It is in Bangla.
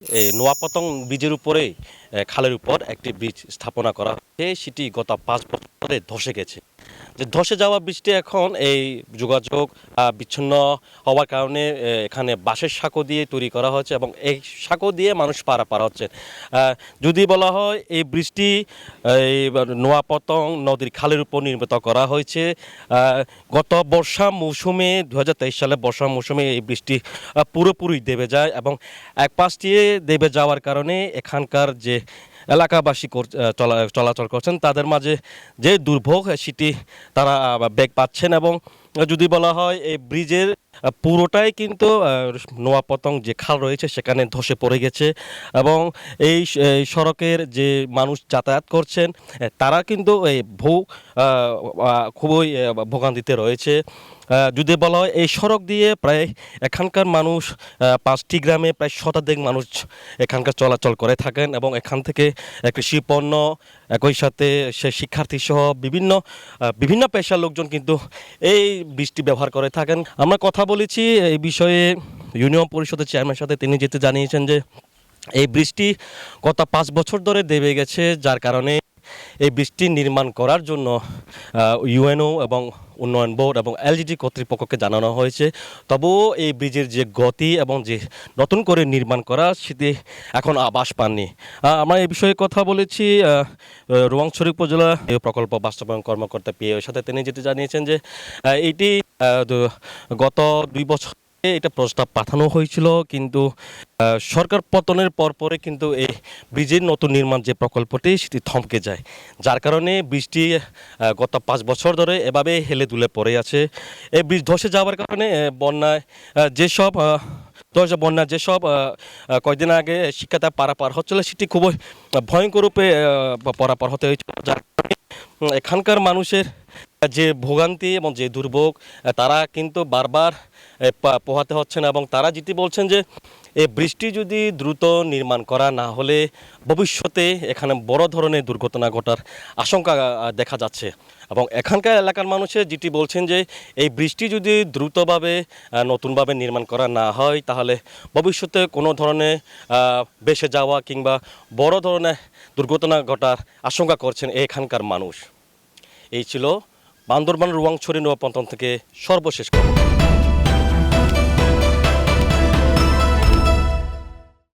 এই নোয়াপতং ব্রিজের উপরে খালের উপর একটি ব্রিজ স্থাপনা করা হয়েছে, সেটি গত 5 বছর ধরে ধসে গেছে। যে ধসে যাওয়া ব্রিজটি এখন এই যোগাযোগ বিচ্ছিন্ন হওয়ার কারণে এখানে বাঁশের সাঁকো দিয়ে তৈরি করা হয়েছে এবং এই সাঁকো দিয়ে মানুষ পারাপার হচ্ছে। যদি বলা হয় এই ব্রিজটি এই নোয়াপতং নদীর খালের উপর নির্মিত করা হয়েছে। গত বর্ষা মৌসুমে 2023 সালে বর্ষা মৌসুমে এই বৃষ্টি পুরোপুরি দেবে যায় এবং এক পাশ দিয়ে দেবে যাওয়ার কারণে এখানকার যে এলাকাবাসী চলাচল করছেন তাদের মাঝে যে দুর্ভোগ সেটি তারা বেগ পাচ্ছেন। এবং যদি বলা হয় এই ব্রিজের পুরোটাই কিন্তু নোয়াপতং যে খাল রয়েছে সেখানে ধসে পড়ে গেছে এবং এই সড়কের যে মানুষ যাতায়াত করছেন তারা কিন্তু এই খুবই ভোগান্তিতে রয়েছে। যদি বলা হয় এই সড়ক দিয়ে প্রায় এখানকার মানুষ 5টি গ্রামে প্রায় শতাধিক মানুষ এখানকার চলাচল করে থাকেন এবং এখান থেকে কৃষি পণ্য একই সাথে সে শিক্ষার্থী সহ বিভিন্ন পেশার লোকজন কিন্তু এই বৃষ্টি ব্যবহার করে থাকেন। আমরা কথা বলেছি এই বিষয়ে ইউনিয়ন পরিষদের চেয়ারম্যানের সাথে, তিনি যেতে জানিয়েছেন যে এই বৃষ্টি গত 5 বছর ধরে দেবে গেছে, যার কারণে এই বৃষ্টি নির্মাণ করার জন্য ইউএনও এবং উন্নয়ন বোর্ড এবং এলজিডি কর্তৃপক্ষকে জানানো হয়েছে। তবুও এই ব্রিজের যে গতি এবং যে নতুন করে নির্মাণ করা সেটি এখন আভাস পাননি। আমরা এই বিষয়ে কথা বলেছি রোয়াংছড়ি উপজেলা প্রকল্প বাস্তবায়ন কর্মকর্তা পিএর সাথে, তিনি যেটি জানিয়েছেন যে এটি গত 2 বছর এটা প্রস্তাব পাঠানো হয়েছিল, কিন্তু সরকার পতনের পরে কিন্তু এই ব্রিজের নতুন নির্মাণ যে প্রকল্পটি সেটি থমকে যায়, যার কারণে ব্রিজটি গত 5 বছর ধরে এভাবে হেলে দুলে পড়ে আছে। এই ব্রিজ ধসে যাওয়ার কারণে যেসব কয়েকদিন আগে শিক্ষার্থী পারাপার হচ্ছিল সেটি খুবই ভয়ঙ্কর রূপে পারাপার হতে হয়েছিল, যার কারণে এখানকার মানুষের যে ভোগান্তি এবং যে দুর্ভোগ তারা কিন্তু বারবার পোহাতে হচ্ছেন এবং তারা যেটি বলছেন যে এই বৃষ্টি যদি দ্রুত নির্মাণ করা না হলে ভবিষ্যতে এখানে বড় ধরনের দুর্ঘটনা ঘটার আশঙ্কা দেখা যাচ্ছে। এবং এখানকার এলাকার মানুষের যেটি বলছেন যে এই বৃষ্টি যদি দ্রুতভাবে নতুনভাবে নির্মাণ করা না হয় তাহলে ভবিষ্যতে কোনো ধরনের ভেসে যাওয়া কিংবা বড় ধরনের দুর্ঘটনা ঘটার আশঙ্কা করছেন এখানকার মানুষ। এই ছিল বান্দরবান রোয়াংছড়ি নোয়াপতং থেকে সর্বশেষ খবর।